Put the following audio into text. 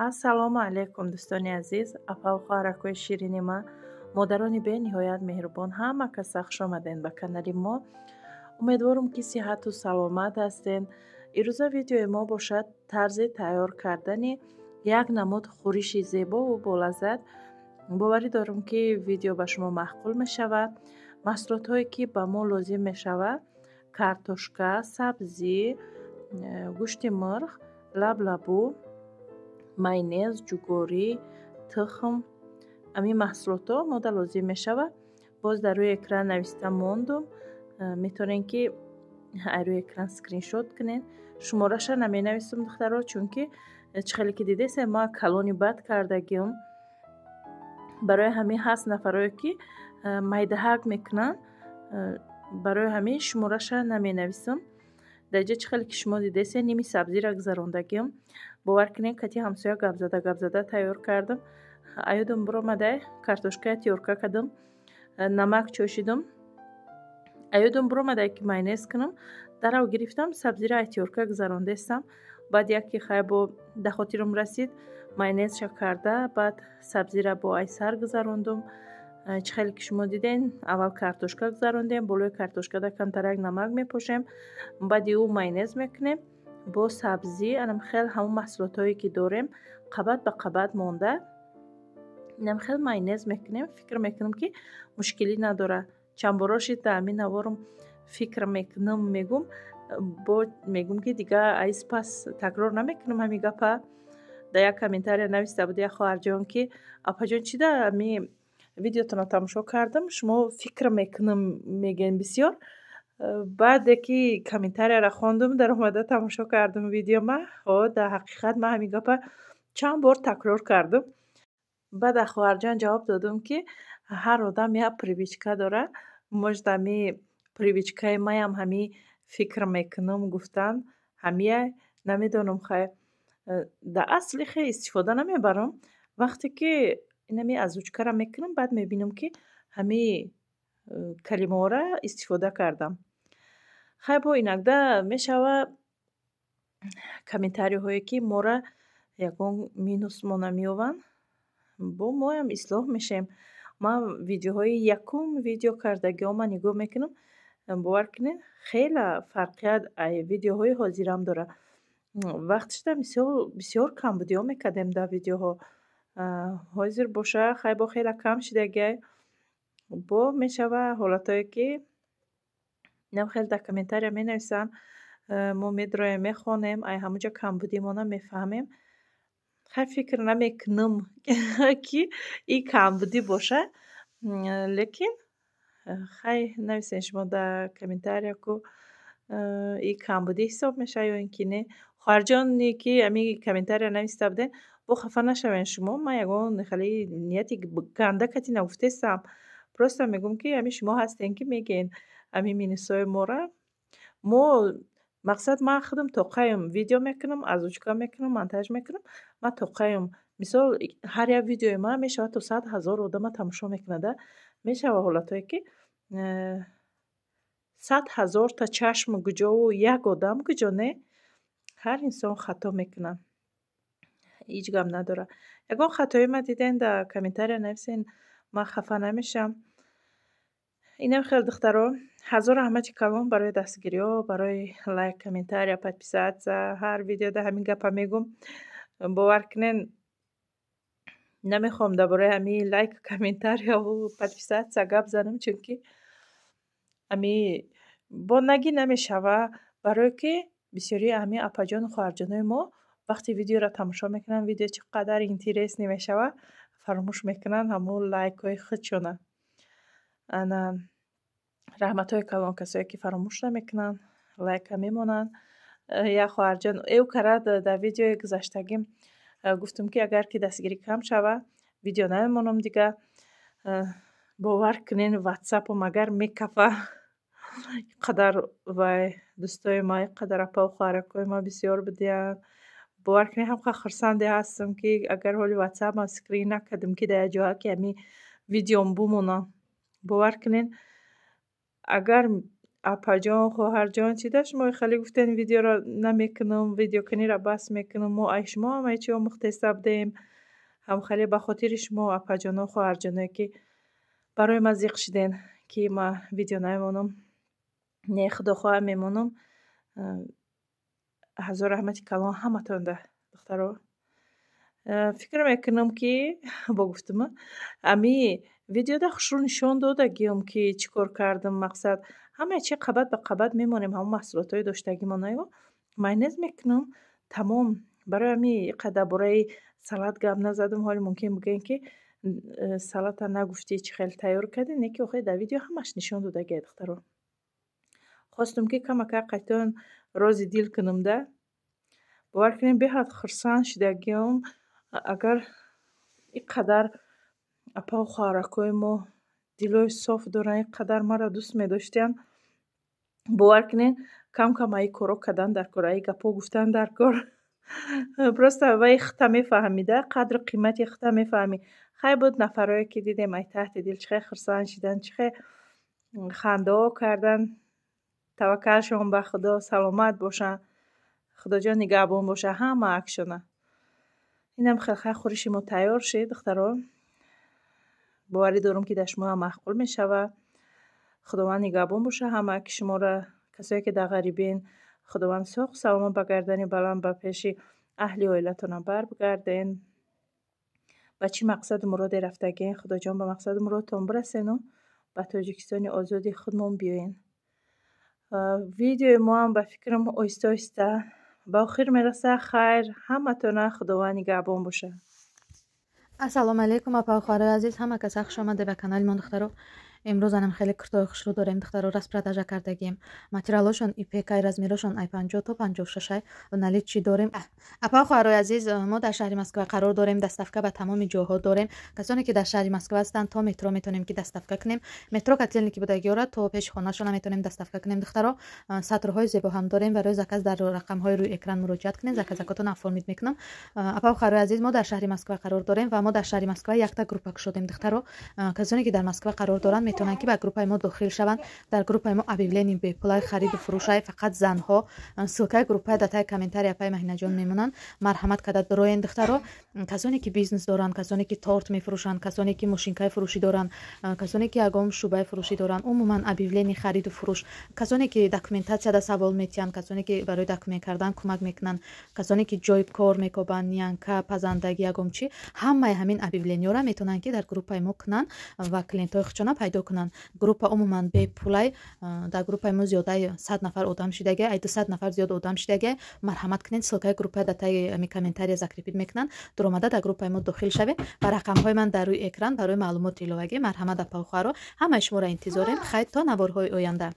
ассалому алайкум дӯстони азиз, апа ва хоҳаракҳои ширини ман, модарони бениҳоят меҳрубон, ҳама кас хушомадед ба канали мо. Умедворам ки сиҳату саломат ҳастед. ирӯза видеои мо бошад тарзи тайёр кардани як намуд хӯриши зебову болаззат. боварӣ дорам ки видео ба шумо маъқул мешавад. маҳсулотҳое ки ба мо лозим мешавад: картошка, сабзӣ, гӯшти мурғ, лаблабу, майонез, ҷугорӣ, тухм. ҳамин маҳсулотҳо мода лозим мешавад. боз дар рӯи экран нависта мондум, метавонед ки аз рӯи экран скриншот кунед. шумораша наменависам духтаро, чунки чӣ хеле ки дидесем ман калони бад кардагиам. барои ҳамин ҳаст нафарое ки майдаҳак мекунанд, барои ҳамин шумораша наменависам. дар ҷо чӣ хеле ки шумо дидесем ними сабзиро гузарондагиам. бовар кунед кати ҳамсоя гапзада тайёр кардам. аёдам биромадай картошкая тиёрка кардам, намак чӯшидам. аёдам биромадай ки майонез кунам. дарав гирифтам, сабзиро ай тиёрка гузарондестам. баъд яке хайбо дахотирам расид, майонезша карда, баъд сабзиро бо ай сар гузарондам. чӣ хеле ки шумо диден, аввал картошка гузарондем, болои картошкада камтарак намак мепошем, баъди ӯ майонез мекунем бо сабзӣ. анамхел ҳамон маҳсулотҳое ки дорем қабат ба қабат монда, намхел майонез мекунем. фикр мекунам ки мушкилӣ надора. чандбора шид дар ҳамин наворам фикр мекунам мегум, бо мегум ки дигар айс пас такрор намекунам ҳамин гапа. дар як комментария нависта буд як хоҳарҷон ки апаҷон чӣ дар ҳамин видеотонро тамошо кардам, шумо фикр мекунам мегӯед бисёр. баъде ки комментарияро хондам, даромада тамошо кардам видеома. дар ҳақиқат ман ҳамин гапа чанд бор такрор кардам. баъд аз хоҳарҷон ҷавоб додам ки ҳар одам як привичка дорад. может ҳамин привичкаи маям ҳамин фикр мекунам гуфтан ҳамия, намедонам. хайр дар асли хеле истифода намебарам. вақте ки инами озвучкаро мекунам, баъд мебинам ки ҳамин калимаҳоро истифода кардам. хайр бо инагда мешавад комментариҳое ки моро ягон минус мо намеёванд, бо моям ислоҳ мешем. ман видеоҳои якум видео кардагиҳома нигоҳ мекунам. бовар кунед хеле фарқият видеоҳои ҳозирам дорад. вақтишда бисёр камбудиҳо мекардем дар видеоҳо. ҳозир боша хайр бо хеле кам шидагиай. бо мешавад ҳолатое ки намхел дар комментария менависанд, мо медроем мехонем, ай ҳамуҷа камбудимона мефаҳмем. хайр фикр намекунам ки ин камбудӣ бошад. лекин хайр нависен шумо дар комментария ку ин камбудӣ ҳисоб мешавад ё ин ки не. хоҳарҷоне ки ҳамин комментария нависта буден, бо хафа нашавед шумо. ман ягон хеле нияти ганда кати нагуфтестам. просто мегӯм ки ҳамин шумо ҳастен ки мегӯед ҳамин минусҳои моро. мо мақсад ман худам тоқаям видео мекунам, озвучка мекунам, монтаж мекунам. ман тоқаям. мисол ҳар як видеои ман мешавад то 100 000 одама тамошо мекунада. мешавад ҳолатое ки 100 000 та чашм гуҷову як одам гуҷо не. ҳар инсон хато мекунад. ҳеҷ гап надорад. ягон хатои ма диден дар комментария нависен, ман хафа намешам. инам хел духтаро, ҳазор раҳмати калон барои дастгириҳо, барои лайк, комментария, подписатсия. ҳар видеода ҳамин гапа мегӯм. бовар кунед намехоҳам дар бораи ҳамин лайк, комментарияву подписатсия гап занам, чунки ҳамин бо нагӣ намешавад. барое ки бисёри ҳамин апаҷону хоҳарҷонои мо вақти видеоро тамошо мекунанд, видео чӣ қадар интересный мешавад, фаромӯш мекунанд ҳамон лайкҳои худшона. ана раҳматҳои калон касое ки фаромӯш намекунанд, лайка мемонанд. як хоҳарҷон эв карад дар видеои гузаштагим гуфтам ки агар ки дастгирӣ кам шавад, видео намемонам дигар. бовар кунед ватсапам агар мекафа. қадар вай дӯстои ман, қадар апа ва хоҳаракҳои ман бисёр будиянд. бовар кунед ҳам қадр хурсанде ҳастам ки агар ҳоли ватсапам скрин накардам ки дар як ҷоя ки ҳамин видеом бумонад. бовар кунед агар апаҷон, хоҳарҷон чӣ да шумо хеле гуфтен видеоро намекунам, видеоканиро бас мекунам. Мо ай шумо ҳам айчи омӯхтеса будем. ҳам хеле ба хотири шумо апаҷону хоҳарҷоне ки барои ма зиқ шиден ки ма видео намемонам. Не худохоҳа мемонам. ҳазор раҳмати калон ҳаматонда духтаро. фикр мекунам ки бо гуфтума ами видеода хушрӯ нишон додагиам ки чӣ кор кардам. Мақсад ҳамаи чи қабат ба қабат мемонем, ҳамон маҳсулотҳои доштагимонаё майонез мекунам. Тамом. Барои ҳамин қадar бораи салат гап назадам. ҳоли мумкин бигӯен ки салата нагуфтӣ чӣ хел тайёр кардӣ. Не ки охир дар видео ҳамаш нишон додагиат духтаро. хостам ки камака қайтон рози дил кунам да. бовар кунем беҳад хурсанд шудагиам. агар ин қадар апа хоҳаракҳои мо дилои соф доранд, ин қадар маро дӯст медоштанд, бовар кунед кам кам аи коро кардан дар кор, аи гапҳо гуфтан дар кор. просто вай хита мефаҳмида, қадру қимати хита мефаҳмӣ. хай буд нафарое ки дидем ай таҳти дил чӣ хел хурсанд шудан, чӣ хел хандао кардан. таваккалшон ба худо, саломат бошанд, худоҷон нигаҳбон боша ҳама акшона. инам хелхай хӯриши мо тайёр шид духтаро. боварӣ дорам ки дар шумо ҳам маъқул мешавад. худованд нигаҳбон боша ҳама ки шуморо, касое ки дар ғарибен, худованд соҳ саломат ба гардани баланд ба пеши аҳли оилатонам баргарден. ба чӣ мақсаду муроде рафтагем, худоҷон ба мақсаду муродтон бирасену ба тоҷикистони озоди худмон биёен. видеои мо ҳам ба фикрам оҳиста оҳиста ба охир мераса. хайр, ҳаматона худованд нигаҳбон боша. ассалому алайкум апа хоҳарои азиз, ҳама каса хуш омаде ба канали мо духтаро. имрӯз анам хеле куртои хушрӯ дорем духтаро. распродажа кардагием материалошон ипекай размерошон ай 50 то 56 налит чӣ дорем. апа хоҳарои азиз, мо дар шаҳри Москва қарор дорем. доставка ба тамоми ҷойҳо дорем. касоне ки дар шаҳри Москва ҳастанд то метро метонем ки доставка кунем. метро котелни ки будаги ора то пеши хонашон метонем доставка кунем духтаро. сатрҳои зебо ҳам дорем. барои заказ дар рақамҳои рӯи экран муроҷиат кунем. заказакотон оформид мекунам. апа хоҳарои азиз, мо дар шаҳри Москва қарор дорем ва мо дар шаҳри Москва якта группа кушодем духтаро. касоне ки дар Москва қарор доранд метонанд ки ба группаи мо дохил шаванд. дар группаи мо объявление бепулай хариду фурӯшай фақат занҳо. ссилкаи группаи датаи комментария апай маҳинаҷон мемонанд. марҳамат када дуроен духтаро. касоне ки бизнес доранд, касоне ки торт мефурӯшанд, касоне ки мошинкаи фурӯшӣ доранд, касоне ки ягон шӯъбаи фурӯшӣ доранд, умуман объявление хариду фурӯш, касоне ки документатсияда савол метиҳанд, касоне ки барои документ кардан кӯмак мекунанд, касоне ки ҷои кор мекобанд, нянка, пазандаги ягон чӣ, ҳамаи ҳамин объявлениёро метонанд ки дар группаи мо кунанд ва клиентҳои худшона пайдо кунанд. группа умуман бепулай. дар группаи мо зиёдаи 100 нафар одам шидагия, ай 200 нафар зиёд одам шидагия. марҳамат кунед, ссилкаи группаи датаи комментария закрепид мекунанд. дуромада дар группаи мо дохил шавед. ба рақамҳои ман дар рӯи экран барои маълумоти иловагӣ. марҳамат апа хоҳаро, ҳамаи шуморо интизорем. хайр то наворҳои оянда.